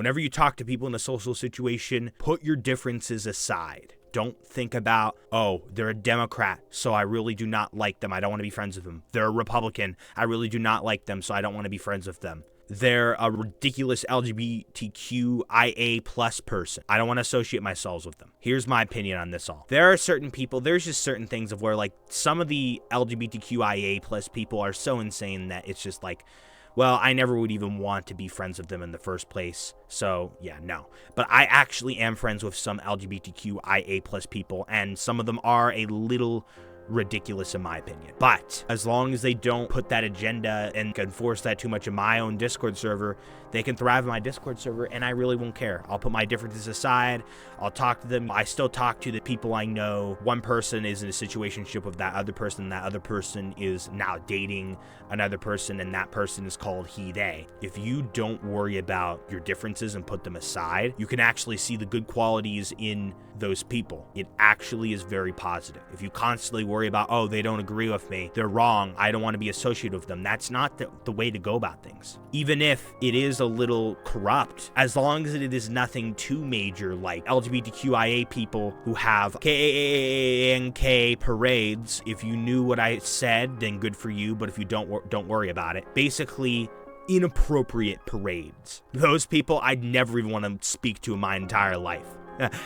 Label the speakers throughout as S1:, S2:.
S1: Whenever you talk to people in a social situation, put your differences aside. Don't think about, oh, they're a Democrat, so I really do not like them. I don't want to be friends with them. They're a Republican. I really do not like them, so I don't want to be friends with them. They're a ridiculous LGBTQIA plus person. I don't want to associate myself with them. Here's my opinion on this all. There are certain people, there's just certain things of where like some of the LGBTQIA plus people are so insane that it's just like, well, I never would even want to be friends with them in the first place. So yeah, no. But I actually am friends with some LGBTQIA plus people, and some of them are a little ridiculous in my opinion. But as long as they don't put that agenda and enforce that too much in my own Discord server, they can thrive in my Discord server, and I really won't care. I'll put my differences aside. I'll talk to them. I still talk to the people I know. One person is in a situationship with that other person. That other person is now dating another person, and that person is called he, they. If you don't worry about your differences and put them aside, you can actually see the good qualities in those people. It actually is very positive. If you constantly worry about, oh, they don't agree with me, they're wrong, I don't want to be associated with them, that's not the way to go about things. Even if it is a little corrupt, as long as it is nothing too major, like LGBTQIA people who have KANK parades. If you knew what I said, then good for you, but if you don't worry about it. Basically, inappropriate parades. Those people I'd never even want to speak to in my entire life.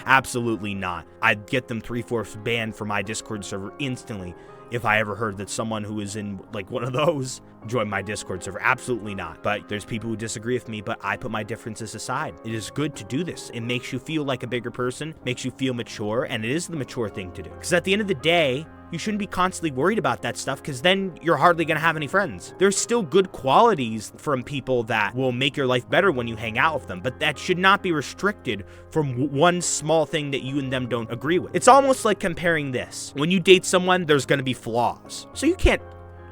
S1: Absolutely not. I'd get them 3/4 banned from my Discord server instantly if I ever heard that someone who is in like one of those joined my Discord server. Absolutely not. But there's people who disagree with me, but I put my differences aside. It is good to do this. It makes you feel like a bigger person, makes you feel mature, and it is the mature thing to do. Because at the end of the day, you shouldn't be constantly worried about that stuff, because then you're hardly going to have any friends. There's still good qualities from people that will make your life better when you hang out with them, but that should not be restricted from one small thing that you and them don't agree with. It's almost like comparing this. When you date someone, there's going to be flaws. So you can't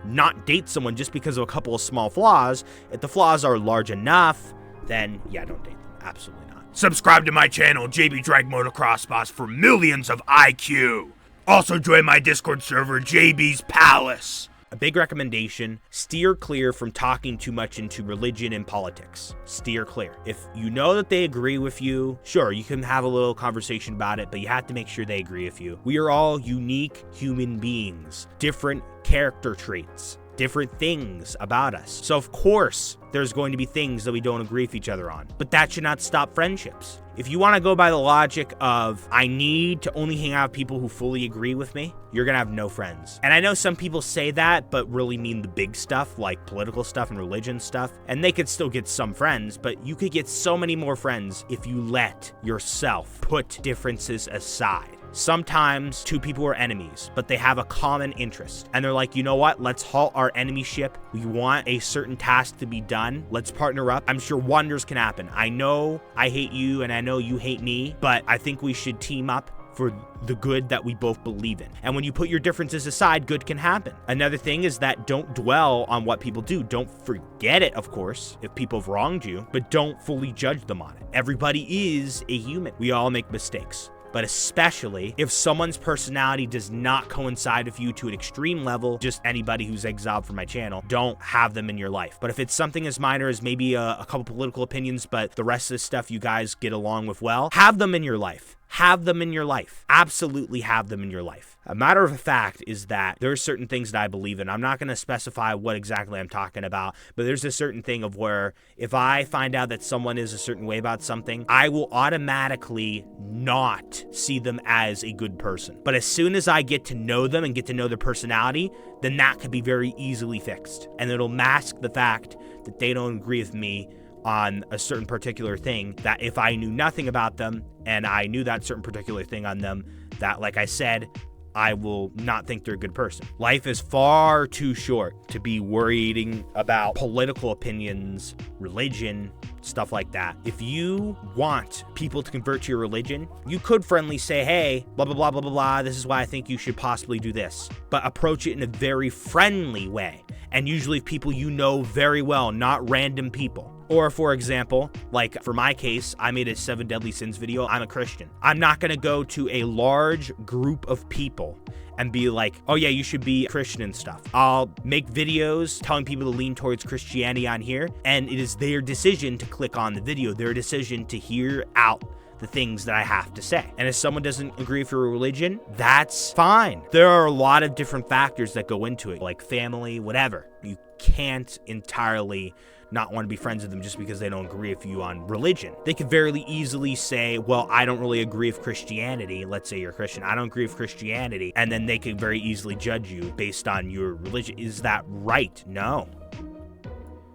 S1: not date someone just because of a couple of small flaws. If the flaws are large enough, then yeah, don't date them. Absolutely not. Subscribe to my channel, JB dragmotoxboss, for millions of IQ. Also join my Discord server, JB's Palace. A big recommendation, steer clear from talking too much into religion and politics. Steer clear. If you know that they agree with you, sure, you can have a little conversation about it, but you have to make sure they agree with you. We are all unique human beings, different character traits, different things about us. So of course, there's going to be things that we don't agree with each other on, but that should not stop friendships. If you want to go by the logic of, I need to only hang out with people who fully agree with me, you're going to have no friends. And I know some people say that, but really mean the big stuff, like political stuff and religion stuff, and they could still get some friends, but you could get so many more friends if you let yourself put differences aside. Sometimes two people are enemies, but they have a common interest. And they're like, you know what? Let's halt our enemyship. We want a certain task to be done. Let's partner up. I'm sure wonders can happen. I know I hate you and I know you hate me, but I think we should team up for the good that we both believe in. And when you put your differences aside, good can happen. Another thing is that don't dwell on what people do. Don't forget it, of course, if people have wronged you, but don't fully judge them on it. Everybody is a human. We all make mistakes. But especially if someone's personality does not coincide with you to an extreme level, just anybody who's exiled from my channel, don't have them in your life. But if it's something as minor as maybe a couple political opinions, but the rest of the stuff you guys get along with well, have them in your life. Have them in your life. Absolutely have them in your life. A matter of fact is that there are certain things that I believe in. I'm not going to specify what exactly I'm talking about, but there's a certain thing of where if I find out that someone is a certain way about something, I will automatically not see them as a good person. But as soon as I get to know them and get to know their personality, then that could be very easily fixed. And it'll mask the fact that they don't agree with me on a certain particular thing, that if I knew nothing about them and I knew that certain particular thing on them, that, like I said, I will not think they're a good person. Life is far too short to be worrying about political opinions, religion, stuff like that. If you want people to convert to your religion, you could friendly say, hey, blah, blah, blah, blah, blah, blah, this is why I think you should possibly do this. But approach it in a very friendly way. And usually people you know very well, not random people. Or for example, like for my case, I made a 7 Deadly Sins video. I'm a Christian. I'm not going to go to a large group of people and be like, oh yeah, you should be Christian and stuff. I'll make videos telling people to lean towards Christianity on here, and it is their decision to click on the video, their decision to hear out the things that I have to say. And if someone doesn't agree with your religion, that's fine. There are a lot of different factors that go into it, like family, whatever. You can't entirely not want to be friends with them just because they don't agree with you on religion. They could very easily say, well, I don't really agree with Christianity. Let's say you're a Christian. I don't agree with Christianity. And then they could very easily judge you based on your religion. Is that right? No.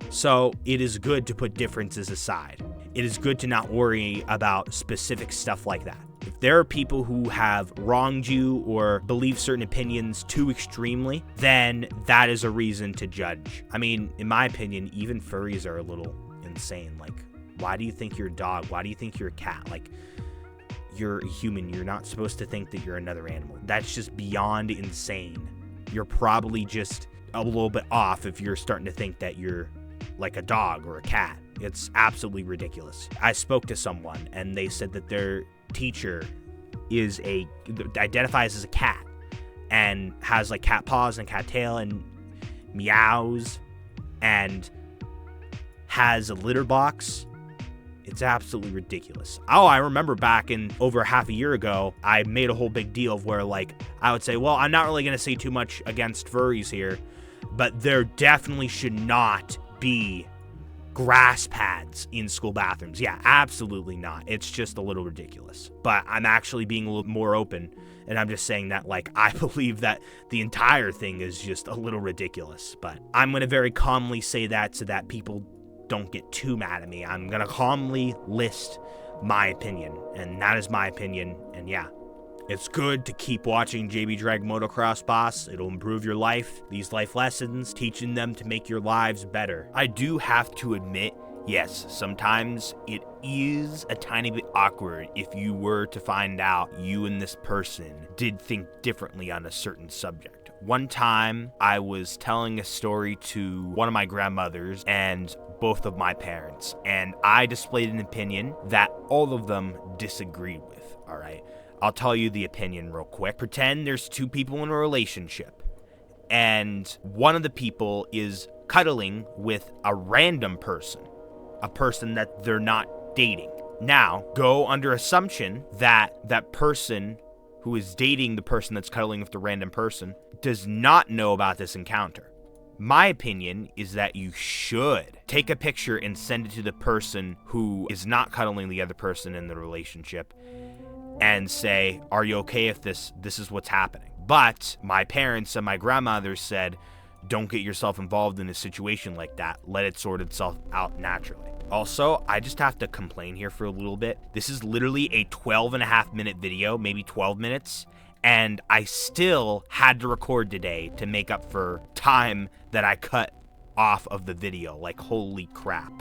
S1: So it is good to put differences aside. It is good to not worry about specific stuff like that. If there are people who have wronged you or believe certain opinions too extremely, then that is a reason to judge. I mean, in my opinion, even furries are a little insane. Like, why do you think you're a dog? Why do you think you're a cat? Like, you're a human. You're not supposed to think that you're another animal. That's just beyond insane. You're probably just a little bit off if you're starting to think that you're like a dog or a cat. It's absolutely ridiculous. I spoke to someone and they said that their teacher identifies as a cat and has like cat paws and cat tail and meows and has a litter box. It's absolutely ridiculous. Oh, I remember back in over half a year ago, I made a whole big deal of where like I would say, well, I'm not really going to say too much against furries here, but there definitely should not be grass pads in school bathrooms. Yeah, absolutely not. It's just a little ridiculous. But I'm actually being a little more open, and I'm just saying that like I believe that the entire thing is just a little ridiculous. But I'm going to very calmly say that so that people don't get too mad at me. I'm going to calmly list my opinion, and that is my opinion. And yeah, it's good to keep watching JB dragmotoxboss. It'll improve your life. These life lessons, teaching them to make your lives better. I do have to admit, yes, sometimes it is a tiny bit awkward if you were to find out you and this person did think differently on a certain subject. One time, I was telling a story to one of my grandmothers and both of my parents, and I displayed an opinion that all of them disagreed with, all right? I'll tell you the opinion real quick. Pretend there's two people in a relationship, and one of the people is cuddling with a random person, a person that they're not dating. Now, go under assumption that that person who is dating the person that's cuddling with the random person does not know about this encounter. My opinion is that you should take a picture and send it to the person who is not cuddling the other person in the relationship and say, are you okay if this is what's happening? But my parents and my grandmother said, don't get yourself involved in a situation like that. Let it sort itself out naturally. Also, I just have to complain here for a little bit. This is literally a 12.5-minute video, maybe 12 minutes, and I still had to record today to make up for time that I cut off of the video. Like, holy crap.